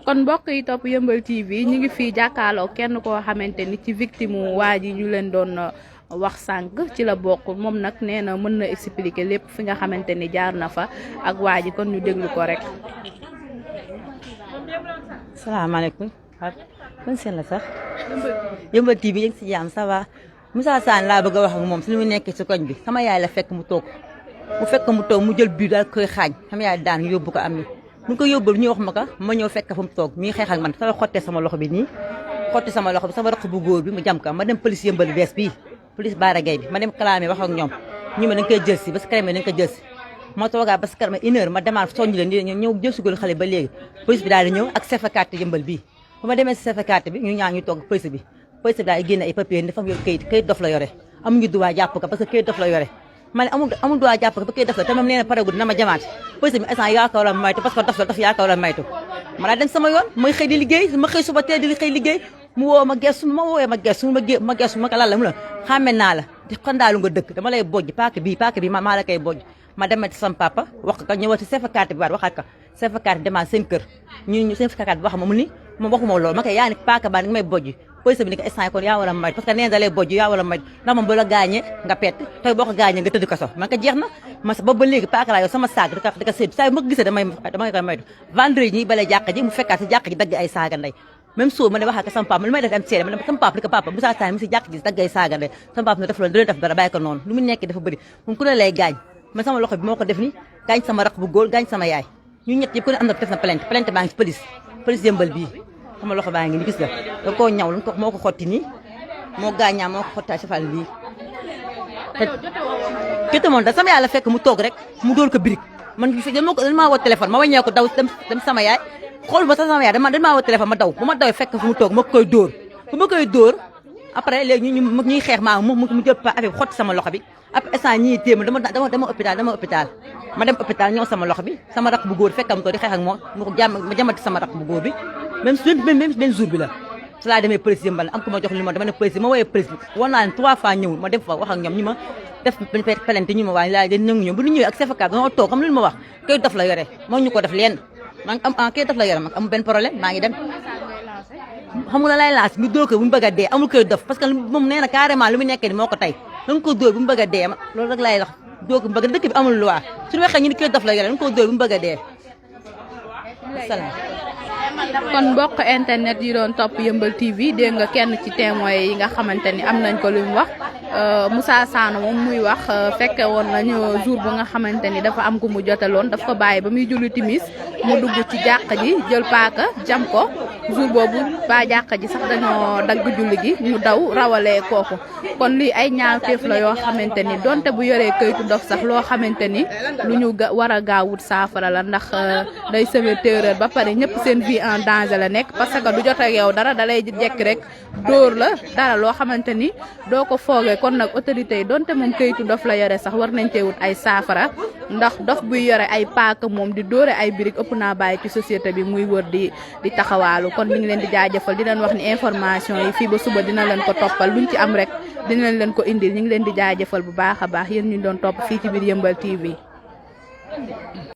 kon mbokk yi topp Yeumbeul TV ñu ngi fii jàkkaarloo kenn koo xamante ni ci victime waa ji ñu leen doon wax sànq ci la bokk moom nag nee na mën na expliquer lépp fi nga xamante ni jaar na fa ak waa ji kon ñu déglu ko rek. salaamaaleykum man seen la sax Yeumbeul TV yéen si jàmm ça va Moussa Sane laa bëgg a wax ak moom si li mu nekkee si koñ bi sama yaay la fekk mu toog mu jël bii daal koy xaañ sama yaay daan yóbbu ko am ni mu ko yóbbul ñu wax ma ko ma ñëw fekk fa mu toog mi ngi xeex ak man sa xottee sama loxo bi nii xotti sama loxo bi sama raq bu góor bi mu jam ka ma dem police Yeumbeul bees bii police Bara Gaye bi ma dem clamé wax ak ñoom ñu ma dañ koy jël si ba si kanam dañ ko jël si ma toogaa ba si kanam 1 heure ma demaat soññu leen ñëw jël sugul xale ba léegi police bi daal di ñëw ak CFA4 Yeumbeul bii bu ma demee si CFA4 bi ñu ñaar ñu toog police bi daal di génne ay papier ni dafa yor kayit dof la yore amuñu droit jàpp ko parce que kayit dof la yore ma ne amul droit jàpp ko ba kayit dof la te moom nee na paregul dina ma jamaat police bi instant yaa ko war a maytu parce que dof yaa ko war a maytu ma daa dem sama yoon mooy xëy di liggéey ma xëy suba teel di xëy liggéey mu woo ma gestu ma woowee ma gestu ma ko lan la mu la xàmme naa la di xandaalu nga dëkk dama lay bojj paaka bi maa la koy bojj ma demati sama papa wax ko ñëwati CFA4 bi waat waxaat ko CFA4 demaat seen kër ñu CFA4 bi wax ma mu ni moom waxuma loolu ma koy yaa ni paaka baa ni nga may bojj police bi ni ko instant kon yaa war a maytu parce que nee na da lay bojj yaa war a maytu ndax moom bu la gaañee nga pett tey boo ko gaañee nga tëdd kaso man ko jeex na ma ba léegi paaka laa yow sama saag di ko sédd saa yu ma ko gisee dama koy maytu vendredi ñi balee jàkka ji mu fekkaat si jàkka ji dagg ay saaga ndey même soo ma ne waxaat ko sama papa lu may def am seede ma ne sama papa li ko papa Moussa Sane mi si jàkka ji dagg ay saaga ndey sama papa ne def loolu da leen def dara bàyyi ko noonu lu mu nekk dafa bëri moom ku ne lay gaañ man sama loxo bi moo ko def ni gaañ sama raq bu góor gaañ sama yaay ñu ñett yëpp ku ne am na def na plainte baa ngi si police Yeumbeul bii sama loxo baa ngi ni gis nga da koo ñaw lu ko moo ko xotti nii moo gaañaa moo ko xottaa si fal lii te moom da sama yaay la fekk mu toog rek mu dóor ko birig man dañ maa woo téléphone ma wàññee ko daw dem sama yaay xool ba sax sama yaay dañ maa woo téléphone ma daw bu ma dawee fekk fu mu toog ma koy dóor bu ma koy dóor après léegi ñuy xeex maa mu jël pa affaire xotti sama loxo bi après instant ñii téema dama hôpital ma dem hôpital ñëw sama loxo bi sama raq bu góor fekkam toog di xeex ak moom ma jamati sama raq bu góor bi même benn jour bi la su laa demee police Yeumbeul am ko ma jox li ma dama ne police ma woowee police bi war naa leen 3 fois ñëwul ma dem fa wax ak ñoom ñu ma def plainte ñu ma waaye laa den nangu ñoom bu ñu ñëwee ak CFA4 dañoo toog xam lu ma wax kay dof la yore moo ñu ko def leen maa ngi am kay dof la yore ma amul benn problème maa ngi dem xam nga lay lancé ñu dóor ko bu mu bëgg a dee amul koy dof parce que moom nee na carrément lu mu nekkee ni moo ko tey da nga ko dóor bu mu bëgg a dee loolu rek lay wax dóor ko bëgg dëkk bi amul loi suñu waxee ñu ni koy dof la yore da nga ko dóor bu mu bëgg a dee asalaam kon mbokk internet yi doon topp Yeumbeul TV dégg nga kenn ci témoins yi nga xamante ni am nañ ko lu mu wax Moussa Sane moom muy wax fekke woon nañu jour bu nga xamante ni dafa am ku mu jotaloon daf ko bàyyi ba muy julli timis mu dugg ci jàkk ji jël paaka jam ko jour boobu ba jàkk ji sax dañoo dagg julli gi ñu daw rawalee kooku kon lii ay ñaawteef la yoo xamante ni donte bu yoree këytu dof sax loo xamante ni lu ñu war a gaawut saafara la ndax day semer terreur ba pare ñëpp seen vie en danger la nekk parce que du jot ak yow dara dalay jekk rek dóor la dara loo xamante ni doo ko foogee kon nag autorité yi donte moom këyitu dof la yore sax war nañ cee wut ay saafara ndax dof buy yore ay paaka moom di dóore ay birig ëpp naa bàyyi ci société bi muy wër di taxawaalu kon ñu ngi leen di jaajëfal di leen wax ni information yi fii ba suba dina leen ko toppal luñ ci am rek dina leen ko indil ñu ngi leen di jaajëfal bu baax a baax yéen ñu doon topp fii ci biir Yeumbeul TV